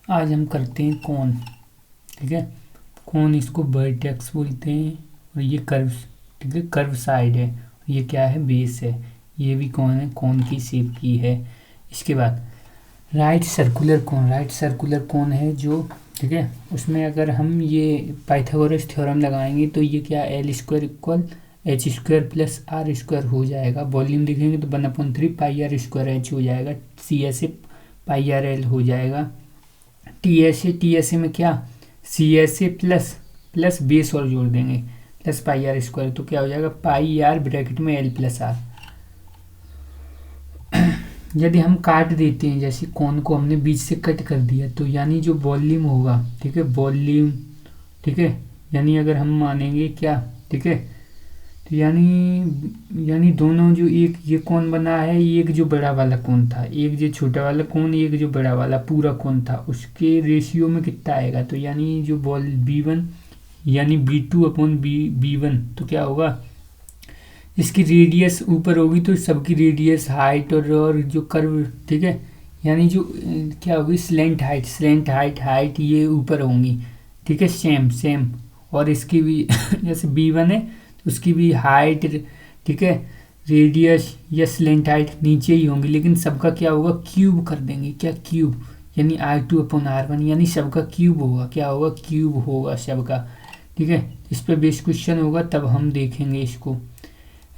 आज हम करते हैं कोन। ठीक है, कोन इसको वर्टेक्स बोलते हैं और ये कर्व, ठीक है, कर्व साइड है। ये क्या है, बेस है। ये भी कौन है, कोन की शेप की है। इसके बाद right circular cone, right circular cone है जो, ठीक है, उसमें अगर हम ये पाइथागोरस थ्योरम लगाएंगे तो ये क्या, L square equal H square plus R square हो जाएगा। वॉल्यूम लिखेंगे तो 1/3 पाई आर स्क्वायर एच हो जाएगा। C S A pi R L हो जाएगा। टी एस ए में क्या, C S A plus plus base और जोड़ देंगे प्लस पाई आर स्क्वायर, तो क्या हो जाएगा, पाई आर ब्रैकेट में एल प्लस आर। यदि हम काट देते हैं, जैसे कोन को हमने बीच से कट कर दिया, तो यानी जो वॉल्यूम होगा, ठीक है, वॉल्यूम, ठीक है, यानी अगर हम मानेंगे क्या, ठीक है, तो यानी दोनों जो एक ये कोन बना है, एक जो बड़ा वाला कोन था, एक जो छोटा वाला कोन, एक जो बड़ा वाला पूरा कोन था, उसके रेशियो में कितना आएगा, तो यानी जो बॉल बी1 यानी बी2 अपॉन बी1, तो क्या होगा, इसकी रेडियस ऊपर होगी तो सबकी रेडियस हाइट और जो कर्व, ठीक है, यानी जो क्या होगी, स्लेंट हाइट, हाइट ये ऊपर होंगी, ठीक है, सेम सेम। और इसकी भी जैसे बी1 है तो उसकी भी हाइट, ठीक है, रेडियस या स्लेंट हाइट नीचे ही होंगी, लेकिन सबका क्या होगा, क्यूब कर देंगे, क्या, क्यूब, यानी R2/R1, यानी सबका क्यूब होगा, क्या होगा, क्यूब होगा सबका। ठीक है, इस पर बेस क्वेश्चन होगा तब हम देखेंगे इसको।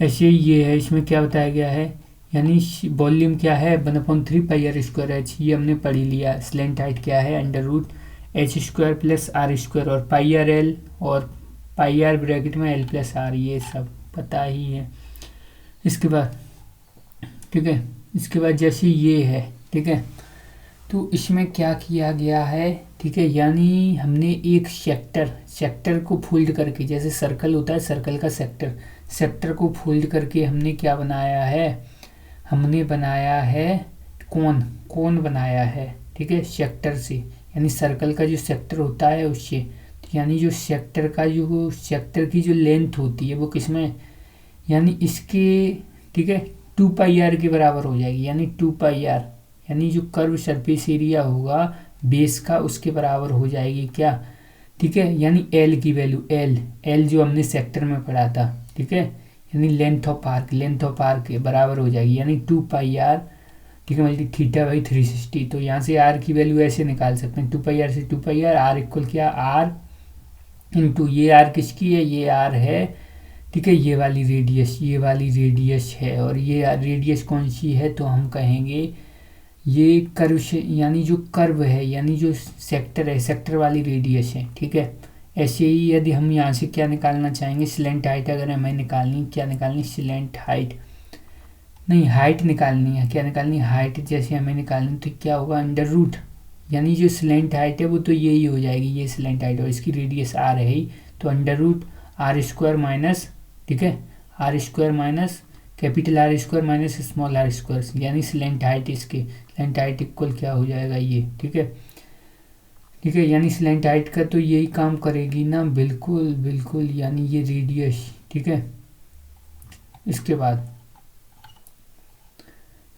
ऐसे ये है, इसमें क्या बताया गया है, यानी वॉल्यूम क्या है, 1/3 पाई आर स्क्वायर एच, ये हमने पढ़ ही लिया। स्लेंट हाइट क्या है, under root H square plus R square, और पाई आर एल, और पाई आर ब्रैकेट में एल प्लस आर, ये सब पता ही है। इसके बाद, ठीक है, इसके बाद जैसे ये है, ठीक है, तो इसमें क्या किया गया है, ठीक है, यानी हमने एक सेक्टर को फोल्ड करके, जैसे सर्कल होता है, सर्कल का सेक्टर को फोल्ड करके हमने क्या बनाया है, हमने बनाया है कोन बनाया है, ठीक है, सेक्टर से, यानी सर्कल का जो सेक्टर होता है उससे, तो यानी जो सेक्टर की जो लेंथ होती है वो किसमें, यानी इसके, ठीक है, 2 पाई आर के बराबर हो जाएगी, यानी 2 पाई आर, यानी जो कर्व सरफेस एरिया होगा बेस का उसके बराबर हो जाएगी, क्या, ठीक है, यानी एल की वैल्यू, एल जो हमने सेक्टर में पढ़ा था, ठीक है, यानी लेंथ ऑफ आर्क के बराबर हो जाएगी, यानी 2 पाई आर, ठीक है, मतलब θ/360। तो यहाँ से आर की वैल्यू ऐसे निकाल सकते हैं, 2 पाई आर से 2 पाई आर, आर इक्वल क्या, आर इंटू ये आर किसकी है, ये आर है, ठीक है, ये वाली रेडियस है, और ये रेडियस कौन सी है, तो हम कहेंगे ये कर्व से, यानी जो कर्व है, यानी जो सेक्टर है, सेक्टर वाली रेडियस है, ठीक है। ऐसे ही यदि हम यहाँ से क्या निकालना चाहेंगे, स्लेंट हाइट अगर हमें निकालनी, क्या निकालनी, स्लेंट हाइट नहीं, हाइट निकालनी है, क्या निकालनी, हाइट जैसे हमें निकालनी, तो क्या होगा, अंडर रूट, यानी जो स्लेंट हाइट है वो तो यही हो जाएगी, ये स्लेंट हाइट, और इसकी रेडियस आर है ही, तो under root R square minus, ठीक है, R square minus capital R square minus small R square, यानी स्लेंट हाइट, इसके स्लेंट हाइट इक्वल क्या हो जाएगा, ये, ठीक है, ठीक है, यानी स्लेंट हाइट का तो यही काम करेगी ना, बिल्कुल बिल्कुल, यानी ये रेडियस, ठीक है।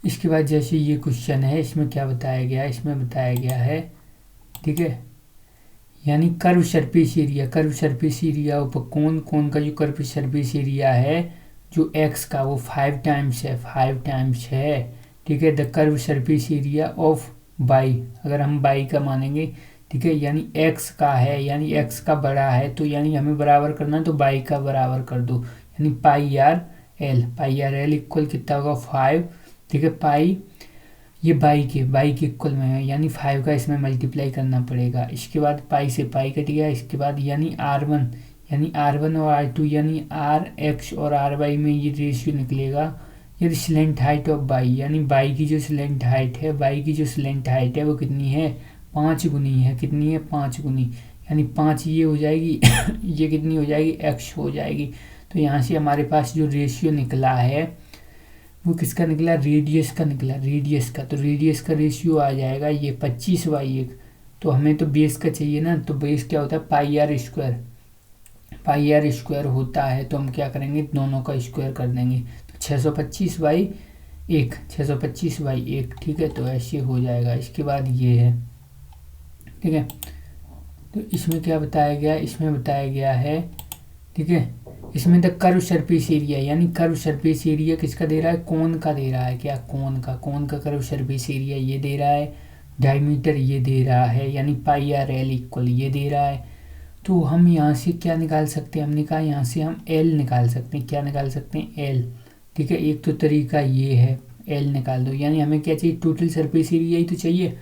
इसके बाद जैसे ये क्वेश्चन है, इसमें क्या बताया गया है, इसमें बताया गया है, ठीक है, यानी कर्व सरफेस एरिया ऊपर कोन का जो कर्व सरफेस एरिया है जो एक्स का वो 5 टाइम्स है, ठीक है, the curve surface area of by, अगर हम बाई का मानेंगे, ठीक है, यानी एक्स का है, यानी एक्स का बड़ा है, तो यानी हमें बराबर करना, तो बाई का बराबर कर दो, यानी पाई आर एल इक्वल कितना होगा, 5, ठीक है, पाई ये बाई के इक्वल में है, यानी 5 का इसमें मल्टीप्लाई करना पड़ेगा। इसके बाद पाई से पाई कट गया, इसके बाद यानी R1 और R2, यानी आर एक्स और आर वाई में ये रेशियो निकलेगा, यदि स्लेंट हाइट ऑफ बाई, यानी बाई की जो स्लेंट हाइट है वो कितनी है, 5 गुनी है, कितनी है, 5 गुनी, यानी 5 ये हो जाएगी ये कितनी हो जाएगी, एक्स हो जाएगी। तो यहाँ से हमारे पास जो रेशियो निकला है वो किसका निकला, रेडियस का, तो रेडियस का रेशियो आ जाएगा ये 25/1। तो हमें तो बेस का चाहिए ना, तो बेस क्या होता है, पाई आर स्क्वायर होता है, तो हम क्या करेंगे, दोनों का स्क्वायर कर देंगे, तो 625/1, ठीक है, तो ऐसे हो जाएगा। इसके बाद ये है, ठीक है। तो इसमें क्या बताया गया, इसमें बताया गया है, ठीक है, इसमें द कर्व सरफेस एरिया, यानी कर्व सरफेस एरिया किसका दे रहा है, कोन का दे रहा है, क्या, कोन का कर्व सरफेस एरिया ये दे रहा है, डायमीटर ये दे रहा है, यानी पाई आर एल इक्वल ये दे रहा है। तो हम यहाँ से क्या निकाल सकते हैं, हमने कहा यहाँ से हम एल निकाल सकते हैं, क्या निकाल सकते हैं, एल, ठीक है। एक तो तरीका ये है, एल निकाल दो, यानी हमें क्या चाहिए, टोटल सरफेस एरिया ही तो चाहिए,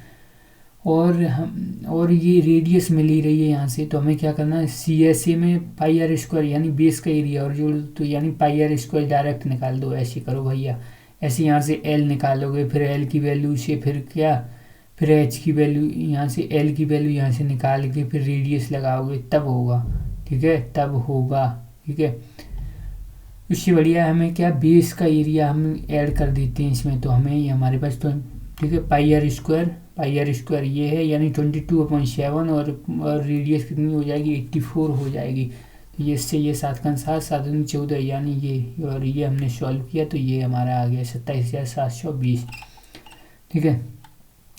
और ये रेडियस मिल ही रही है यहाँ से, तो हमें क्या करना है, सी एस ए में पाई आर स्क्वायर यानी बेस का एरिया और जोड़, तो यानी पाई आर स्क्वायर डायरेक्ट निकाल दो, ऐसे करो भैया, ऐसे यहाँ से एल निकालोगे, फिर एल की वैल्यू से फिर क्या, फिर एच की वैल्यू यहाँ से, एल की वैल्यू यहाँ से निकाल के फिर रेडियस लगाओगे तब होगा, ठीक है, तब होगा, ठीक है। उससे बढ़िया हमें क्या, बेस का एरिया हम ऐड कर देते हैं इसमें, तो हमें ये हमारे पास तो, ठीक है, पाई आर स्क्वायर ये है, यानी 22/7 और रेडियस कितनी हो जाएगी, 84 हो जाएगी। तो ये इससे ये 7 का 7, 7 दूनी 14, यानी ये, और ये हमने सॉल्व किया तो ये हमारा आ गया 27,720, ठीक है।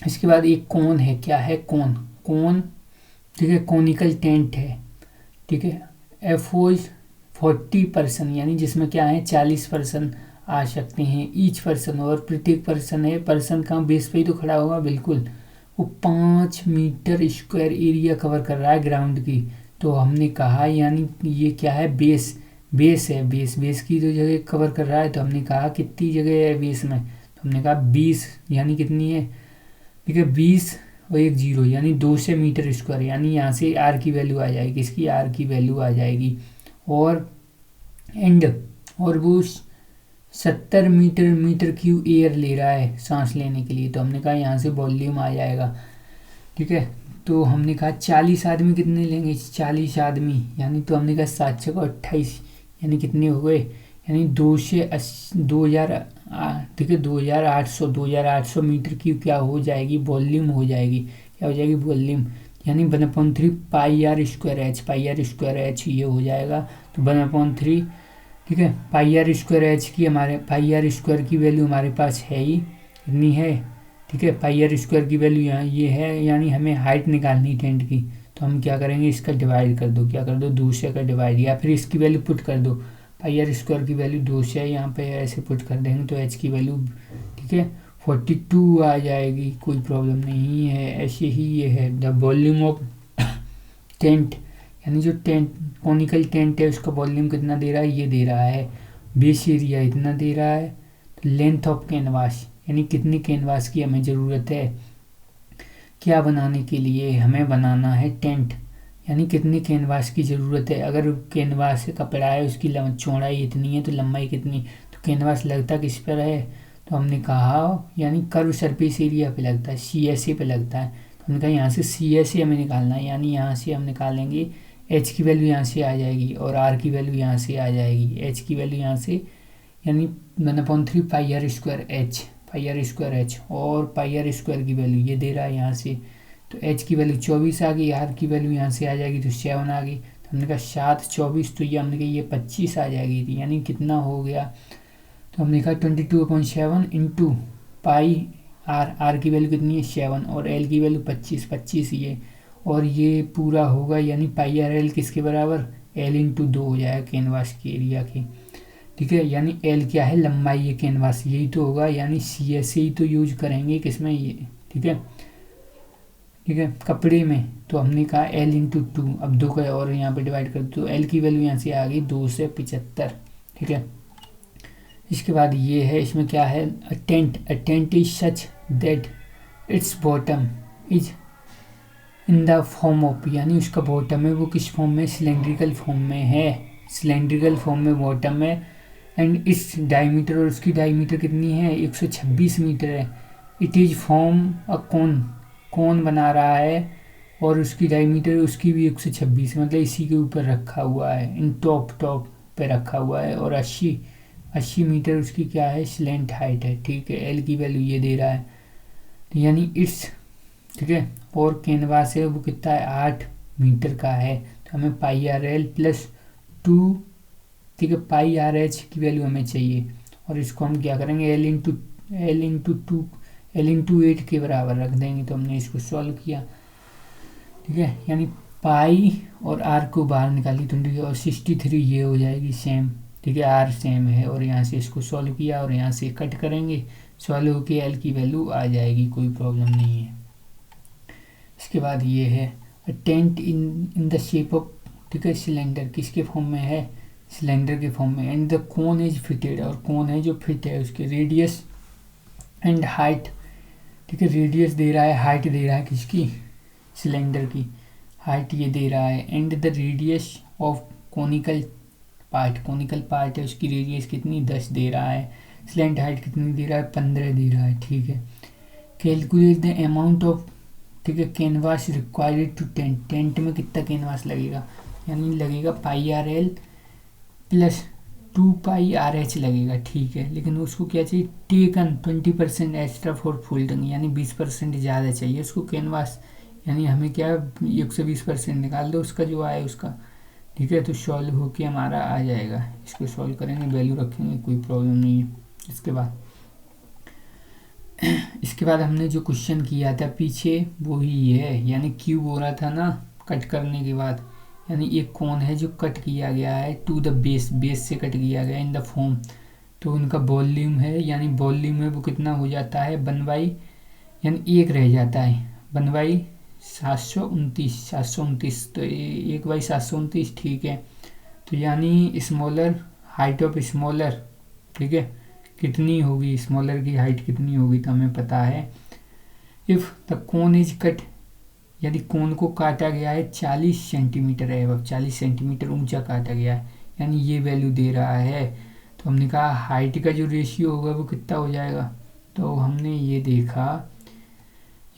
इसके बाद एक कोन है, क्या है, कोन, ठीक है, कोनिकल टेंट है, ठीक है, एफ ओ 40%, यानी जिसमें क्या है 40% आ सकते हैं ईच पर्सन, और प्रत्येक पर्सन है, पर्सन का बेस पे ही तो खड़ा होगा, बिल्कुल, वो 5 मीटर स्क्वायर एरिया कवर कर रहा है ग्राउंड की। तो हमने कहा यानी ये क्या है, बेस है, बेस की तो जगह कवर कर रहा है, तो हमने कहा कितनी जगह है बेस में, तो हमने कहा 20, यानी कितनी है, ठीक है, 20 और 1 0, यानी 200 मीटर स्क्वायर, यानी यहाँ से आर की वैल्यू आ जाएगी, इसकी आर की वैल्यू आ जाएगी, और और वो 70 मीटर क्यूब एयर ले रहा है सांस लेने के लिए, तो हमने कहा यहाँ से वॉल्यूम आ जाएगा, ठीक है। तो हमने कहा 40 आदमी कितने लेंगे, 40 आदमी, यानी तो हमने कहा 7 छः 28, यानी कितने हो गए, यानी 2,000, ठीक है, 2,800 मीटर क्यूब क्या हो जाएगी, वॉल्यूम हो जाएगी, क्या हो जाएगी, वॉल्यूम, यानी 1/3 पाई आर स्क्वायर एच ये हो जाएगा, तो 1/3, ठीक है, पाई आर स्क्वायर एच की, हमारे पाई आर स्क्वायर की वैल्यू हमारे पास है ही, इतनी है, ठीक है, पाई आर स्क्वायर की वैल्यू यहाँ ये है, यानी हमें हाइट निकालनी टेंट की, तो हम क्या करेंगे, इसका डिवाइड कर दो, क्या कर दो, 200 का डिवाइड, या फिर इसकी वैल्यू पुट कर दो, पाई आर स्क्वायर की वैल्यू 200 है, यहाँ पे ऐसे पुट कर देंगे तो एच की वैल्यू, ठीक है, 42 आ जाएगी, कोई प्रॉब्लम नहीं है, ऐसे ही ये है द वॉल्यूम ऑफ टेंट, यानी जो टेंट कॉनिकल टेंट है उसका वॉल्यूम कितना दे रहा है, ये दे रहा है, बेस एरिया इतना दे रहा है, तो लेंथ ऑफ कैनवास, यानी कितनी कैनवास की हमें ज़रूरत है, क्या बनाने के लिए, हमें बनाना है टेंट, यानी कितनी कैनवास की ज़रूरत है, अगर कैनवास से कपड़ा है उसकी चौड़ाई इतनी है तो लंबाई कितनी, तो कैनवास लगता किस पर है, तो हमने कहा यानी कर्व सरफेस एरिया पे लगता है, सी एस ए पे लगता है, तो हमने कहा यहाँ से सी एस ए हमें निकालना है, यानी यहाँ से हम निकालेंगे, एच की वैल्यू यहाँ से आ जाएगी और आर की वैल्यू यहाँ से आ जाएगी, एच की वैल्यू यहाँ से, यानी 1/3 पाई आर स्क्वायर एच, और पाई आर स्क्वायर की वैल्यू ये दे रहा है यहाँ से, तो एच की वैल्यू 24 आ गई, आर की वैल्यू यहाँ से आ जाएगी तो 7 आ गई, तो हमने कहा 7 24, तो ये हमने कहा ये 25 आ जाएगी थी, यानी कितना हो गया, तो हमने कहा 22/7 इंटू पाई आर की वैल्यू कितनी है 7, और एल की वैल्यू 25 ये, और ये पूरा होगा, यानी पाई आर एल किसके बराबर, एल इंटू 2 हो जाएगा कैनवास के एरिया की, ठीक है, यानी एल क्या है, लंबाई है कैनवास, यही तो होगा, यानी सी एस ही तो यूज करेंगे किसमें, ये, ठीक है, कपड़े में, तो हमने कहा एल इंटू 2, अब 2 का और यहाँ पे डिवाइड कर दो, तो एल की वैल्यू यहाँ से आ गई 275, ठीक है। इसके बाद ये है, इसमें क्या है, a tent is such that its bottom is in the form of, यानी उसका बॉटम है वो किस फॉर्म में, सिलेंड्रिकल फॉर्म में है, सिलेंड्रिकल फॉर्म में बॉटम है, एंड इस डायमीटर, और उसकी डायमीटर कितनी है 126 मीटर है, इट इज फॉर्म अ कौन बना रहा है, और उसकी डायमीटर उसकी भी 126, मतलब इसी के ऊपर रखा हुआ है, इन टॉप पे रखा हुआ है, और 80 मीटर उसकी क्या है, स्लेंट हाइट है, ठीक है, एल की वैल्यू ये दे रहा है, तो यानी इट्स, ठीक है, और कैनवास है वो कितना है 8 मीटर का है, तो हमें पाई आर एल प्लस 2, ठीक है, पाई आर एच की वैल्यू हमें चाहिए, और इसको हम क्या करेंगे, एल इंटू 8 के बराबर रख देंगे, तो हमने इसको सॉल्व किया, ठीक है, यानी पाई और आर को बाहर निकाली 20 और 63 ये हो जाएगी सेम। ठीक है, आर सेम है और यहाँ से इसको सॉल्व किया और यहाँ से कट करेंगे, सॉल्व होके एल की वैल्यू आ जाएगी, कोई प्रॉब्लम नहीं है। इसके बाद ये है tent in the shape of, ठीक है, सिलेंडर किसके फॉर्म में है, सिलेंडर के फॉर्म में, and the cone is fitted और कोन है जो फिट है, उसके रेडियस एंड हाइट, ठीक है, रेडियस दे रहा है, हाइट दे रहा है किसकी, सिलेंडर की, हाइट ये दे रहा है, and the radius of conical part है उसकी रेडियस कितनी 10 दे रहा है, स्लैंट हाइट कितनी दे रहा है 15 दे रहा है। ठीक है, कैलकुलेट द अमाउंट ऑफ, ठीक है, कैनवास रिक्वायर्ड टू टेंट में कितना कैनवास लगेगा, यानी लगेगा पाई आर एल प्लस 2 पाई आर एच लगेगा। ठीक है, लेकिन उसको क्या चाहिए, टेकन 20% एक्स्ट्रा फॉर फोल्डिंग, यानी 20% ज़्यादा चाहिए उसको कैनवास, यानी हमें क्या 120% निकाल दो उसका जो आए उसका। ठीक है, तो सॉल्व होके हमारा आ जाएगा, इसको सॉल्व करेंगे, वैल्यू रखेंगे, कोई प्रॉब्लम नहीं है। इसके बाद हमने जो क्वेश्चन किया था पीछे वो ही है, यानी क्यूब हो रहा था ना कट करने के बाद, यानी एक कोन है जो कट किया गया है टू द बेस से कट किया गया इन द फॉर्म, तो उनका वॉल्यूम है, यानी वॉल्यूम है वो कितना हो जाता है 1/, यानी एक रह जाता है 1/, 729, तो 1/729। ठीक है, तो यानी स्मॉलर हाइट ऑफ स्मॉलर, ठीक है, कितनी होगी, स्मॉलर की हाइट कितनी होगी, तो हमें पता है if the cone is cut, यदि कोन को काटा गया है 40 सेंटीमीटर है, अब 40 सेंटीमीटर ऊंचा काटा गया है, यानी ये वैल्यू दे रहा है, तो हमने कहा हाइट का जो रेशियो होगा वो कितना हो जाएगा, तो हमने ये देखा,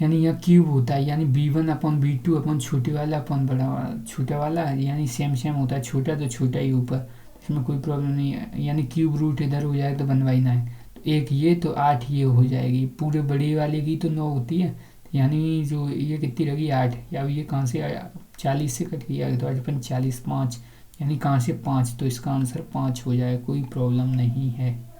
यानी यहाँ क्यूब होता है, यानी B1/B2 छोटे वाला अपन बड़ा वाला, छोटा वाला यानी सेम होता है, छोटा तो छोटा ही ऊपर, इसमें कोई प्रॉब्लम नहीं है, यानी क्यूब रूट इधर हो जाएगा तो 1/9, तो एक ये तो 8 ये हो जाएगी, पूरे बड़े वाले की तो 9 होती है, यानी जो ये कितनी लगी 8, या ये कहाँ से आया 40 से कट किया तो 8 40 5, यानी कहाँ से 5, तो इसका आंसर 5 हो जाए, कोई प्रॉब्लम नहीं है।